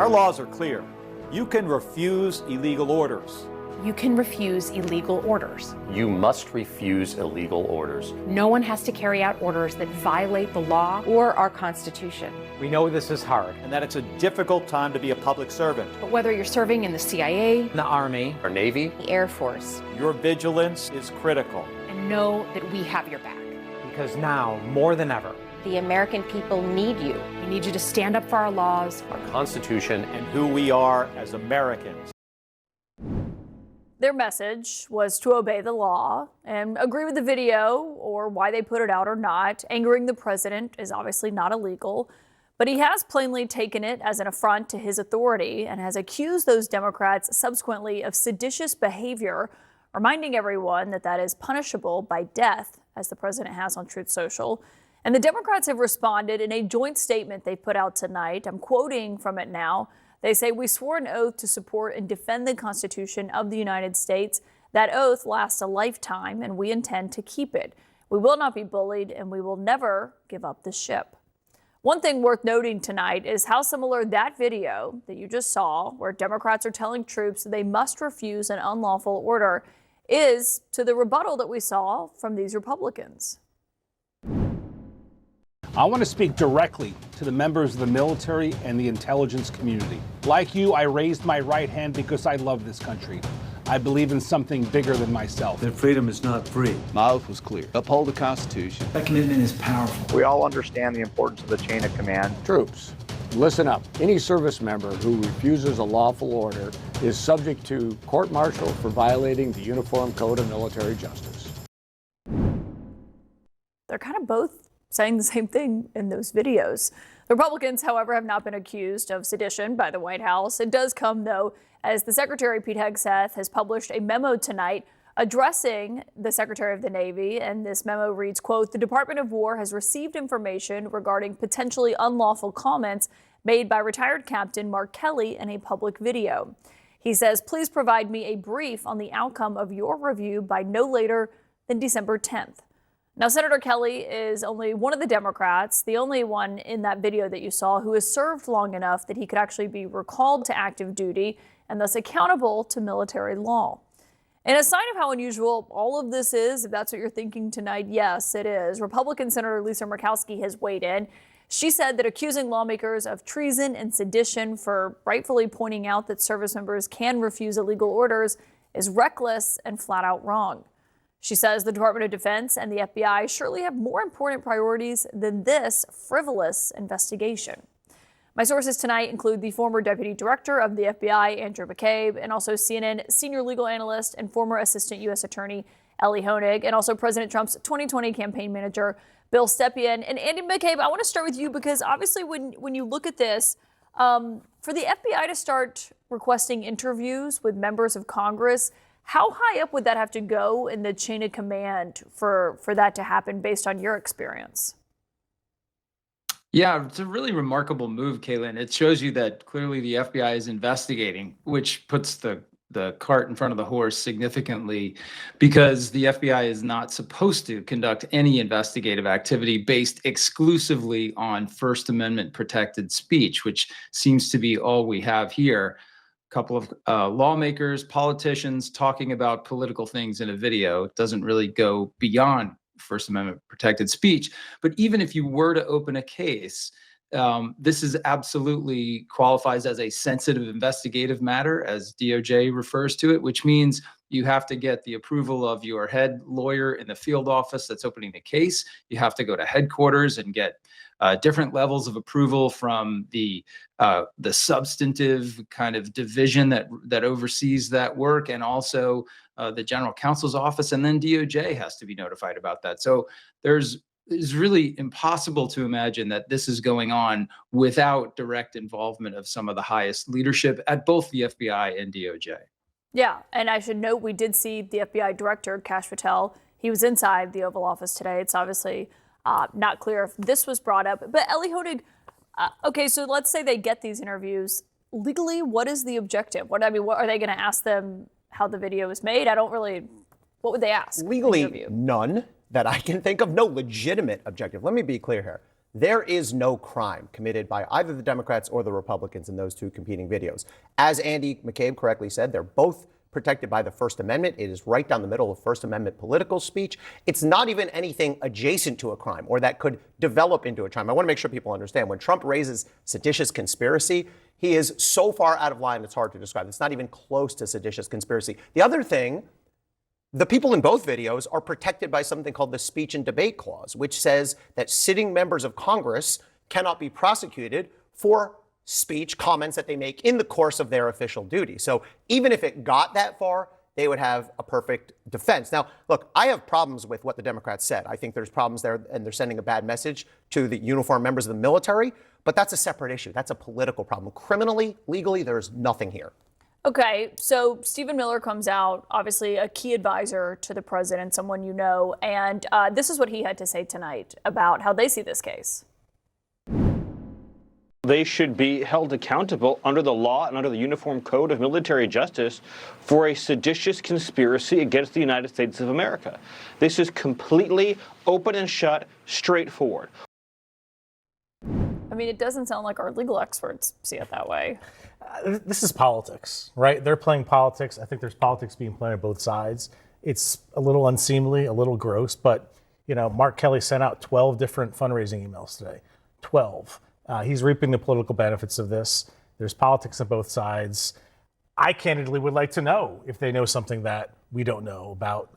Our laws are clear. You can refuse illegal orders. You can refuse illegal orders. You must refuse illegal orders. No one has to carry out orders that violate the law or our Constitution. We know this is hard. And that it's a difficult time to be a public servant. But whether you're serving in the CIA, The Army, Our Navy, the Air Force, Your vigilance is critical. and know that we have your back. because now, more than ever, The American people need you. We need you to stand up for our laws. our Constitution, And who we are as Americans. Their message was to obey the law and agree with the video or why they put it out or not. Angering the president is obviously not illegal, but he has plainly taken it as an affront to his authority and has accused those Democrats subsequently of seditious behavior, reminding everyone that that is punishable by death, as the president has on Truth Social. And the Democrats have responded in a joint statement they put out tonight. I'm quoting from it now. They say, "We swore an oath to support and defend the Constitution of the United States. That oath lasts a lifetime, and we intend to keep it. We will not be bullied, and we will never give up the ship." One thing worth noting tonight is how similar that video that you just saw, where Democrats are telling troops they must refuse an unlawful order, is to the rebuttal that we saw from these Republicans. I want to speak directly to the members of the military and the intelligence community. Like you, I raised my right hand because I love this country. I believe in something bigger than myself. That freedom is not free. My oath was clear. Uphold the Constitution. That commitment is powerful. We all understand the importance of the chain of command. Troops, listen up. Any service member who refuses a lawful order is subject to court-martial for violating the Uniform Code of Military Justice. They're kind of both saying the same thing in those videos. The Republicans, however, have not been accused of sedition by the White House. It does come, though, as the Secretary, Pete Hegseth, has published a memo tonight addressing the Secretary of the Navy. And this memo reads, quote, "The Department of War has received information regarding potentially unlawful comments made by retired Captain Mark Kelly in a public video. He says, please provide me a brief on the outcome of your review by no later than December 10th. Now, Senator Kelly is only one of the Democrats, the only one in that video that you saw, who has served long enough that he could actually be recalled to active duty and thus accountable to military law. In a sign of how unusual all of this is, if that's what you're thinking tonight, yes, it is. Republican Senator Lisa Murkowski has weighed in. She said that accusing lawmakers of treason and sedition for rightfully pointing out that service members can refuse illegal orders is reckless and flat out wrong. She says the Department of Defense and the FBI surely have more important priorities than this frivolous investigation. My sources tonight include the former Deputy Director of the FBI, Andrew McCabe, and also CNN senior legal analyst and former Assistant U.S. Attorney Ellie Honig, and also President Trump's 2020 campaign manager, Bill Stepien. And Andy McCabe, I want to start with you because obviously when you look at this, for the FBI to start requesting interviews with members of Congress, how high up would that have to go in the chain of command for that to happen based on your experience? Yeah, it's a really remarkable move, Kaylin. It shows you that clearly the FBI is investigating, which puts the cart in front of the horse significantly, because the FBI is not supposed to conduct any investigative activity based exclusively on First Amendment protected speech, which seems to be all we have here. A couple of lawmakers, politicians talking about political things in a video. It doesn't really go beyond First Amendment protected speech. But even if you were to open a case, this is absolutely qualifies as a sensitive investigative matter, as DOJ refers to it, which means you have to get the approval of your head lawyer in the field office that's opening the case. You have to go to headquarters and get different levels of approval from the substantive kind of division that oversees that work, and also the general counsel's office, and then DOJ has to be notified about that. So it's really impossible to imagine that this is going on without direct involvement of some of the highest leadership at both the FBI and DOJ. Yeah, and I should note we did see the FBI director, Kash Patel. He was inside the Oval Office today. It's obviously not clear if this was brought up. But Ellie Honig, okay, so let's say they get these interviews. Legally, what is the objective? What are they going to ask them how the video was made? What would they ask? Legally, none that I can think of. No legitimate objective. Let me be clear here. there is no crime committed by either the Democrats or the Republicans in those two competing videos. As Andy McCabe correctly said, they're both protected by the First Amendment. It is right down the middle of First Amendment political speech. It's not even anything adjacent to a crime or that could develop into a crime. I want to make sure people understand when Trump raises seditious conspiracy, he is so far out of line it's hard to describe. It's not even close to seditious conspiracy. The other thing, the people in both videos are protected by something called the Speech and Debate Clause, which says that sitting members of Congress cannot be prosecuted for speech, comments that they make in the course of their official duty. So even if it got that far, they would have a perfect defense. Now, look, I have problems with what the Democrats said. I think there's problems there, and they're sending a bad message to the uniformed members of the military, but that's a separate issue. That's a political problem. Criminally, legally, there's nothing here. Okay, so Stephen Miller comes out, obviously a key advisor to the president, someone you know, and this is what he had to say tonight about how they see this case. They should be held accountable under the law and under the Uniform Code of Military Justice for a seditious conspiracy against the United States of America. This is completely open and shut, straightforward. I mean, it doesn't sound like our legal experts see it that way. This is politics, right? They're playing politics. I think there's politics being played on both sides. It's a little unseemly, a little gross, but, you know, Mark Kelly sent out 12 different fundraising emails today. 12. He's reaping the political benefits of this. There's politics on both sides. I candidly would like to know if they know something that we don't know about,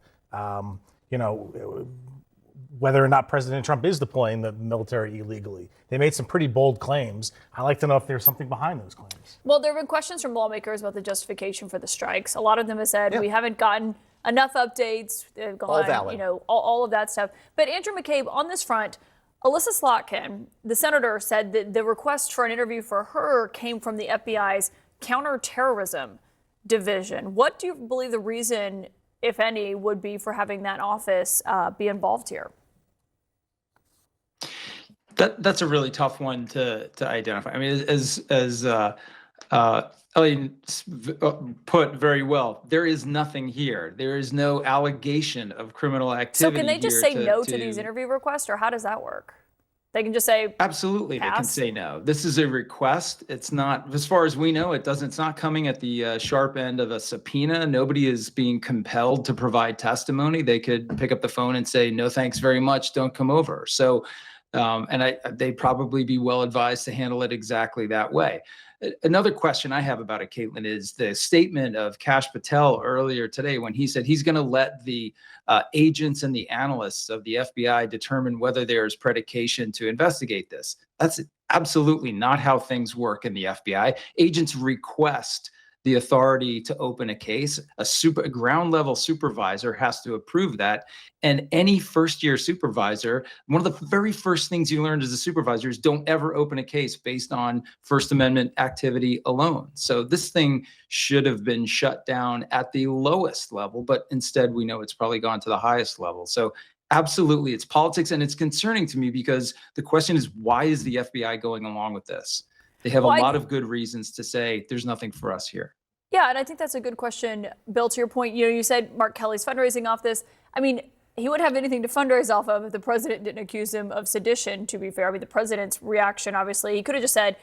whether or not President Trump is deploying the military illegally. They made some pretty bold claims. I'd like to know if there's something behind those claims. Well, there have been questions from lawmakers about the justification for the strikes. A lot of them have said we haven't gotten enough updates. They've gone, all valid. All of that stuff. But Andrew McCabe, on this front, Alyssa Slotkin, the senator, said that the request for an interview for her came from the FBI's counterterrorism division. What do you believe the reason, if any, would be for having that office be involved here? That's a really tough one to identify. I mean, as Ellen put very well, there is nothing here. There is no allegation of criminal activity. So can they just say no to these interview requests, or how does that work? They can just say absolutely. pass? They can say no. This is a request. It's not, as far as we know, it's not coming at the sharp end of a subpoena. Nobody is being compelled to provide testimony. They could pick up the phone and say, no, thanks very much. Don't come over. So, they'd probably be well advised to handle it exactly that way. Another question I have about it, Caitlin, is the statement of Kash Patel earlier today when he said he's going to let the agents and the analysts of the FBI determine whether there's predication to investigate this. That's absolutely not how things work in the FBI. Agents request the authority to open a case. A ground level supervisor has to approve that. And any first year supervisor, one of the very first things you learned as a supervisor is don't ever open a case based on First Amendment activity alone. So this thing should have been shut down at the lowest level, but instead we know it's probably gone to the highest level. So absolutely, it's politics, and it's concerning to me because the question is, why is the FBI going along with this? They have a lot of good reasons to say there's nothing for us here. Yeah, and I think that's a good question, Bill, to your point. You said Mark Kelly's fundraising off this. I mean, he wouldn't have anything to fundraise off of if the president didn't accuse him of sedition, to be fair. I mean, the president's reaction, obviously, he could have just said,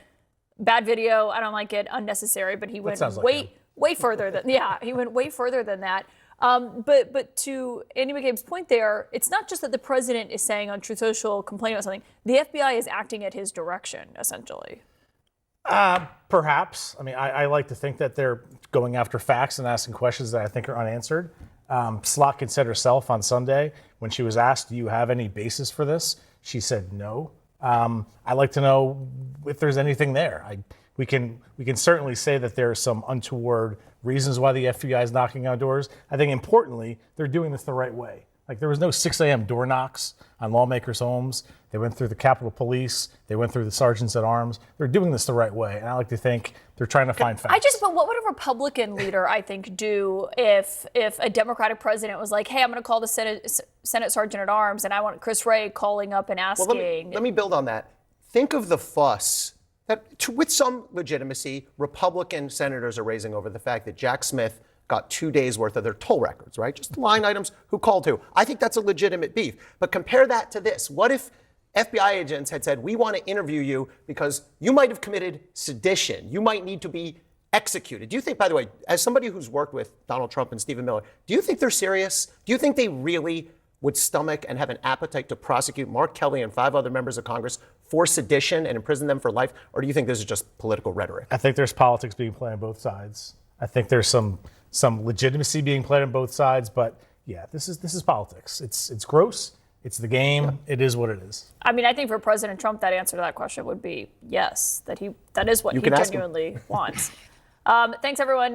bad video, I don't like it, unnecessary, but he went way further than, he went way further than that. But to Andy McCabe's point there, it's not just that the president is saying on Truth Social, complaining about something. The FBI is acting at his direction, essentially. Perhaps. I mean, I like to think that they're going after facts and asking questions that I think are unanswered. Slotkin said herself on Sunday when she was asked, do you have any basis for this? She said no. I'd like to know if there's anything there. We can certainly say that there are some untoward reasons why the FBI is knocking on doors. I think importantly, they're doing this the right way. Like, there was no 6 a.m. door knocks on lawmakers' homes. They went through the Capitol Police. They went through the sergeants at arms. They're doing this the right way. And I like to think they're trying to find facts. But what would a Republican leader, I think, do if a Democratic president was like, hey, I'm going to call the Senate Sergeant at Arms, and I want Chris Wray calling up and asking. Well, let me build on that. Think of the fuss that, with some legitimacy, Republican senators are raising over the fact that Jack Smith got 2 days worth of their toll records, right? Just line items, who called who. I think that's a legitimate beef. But compare that to this. What if FBI agents had said, we want to interview you because you might have committed sedition. You might need to be executed. Do you think, by the way, as somebody who's worked with Donald Trump and Stephen Miller, do you think they're serious? Do you think they really would stomach and have an appetite to prosecute Mark Kelly and 5 other members of Congress for sedition and imprison them for life? Or do you think this is just political rhetoric? I think there's politics being played on both sides. I think there's some legitimacy being played on both sides, but yeah, this is politics. It's gross. It's the game. Yeah. It is what it is. I mean, I think for President Trump, that answer to that question would be yes, that is what he genuinely wants. Thanks, everyone.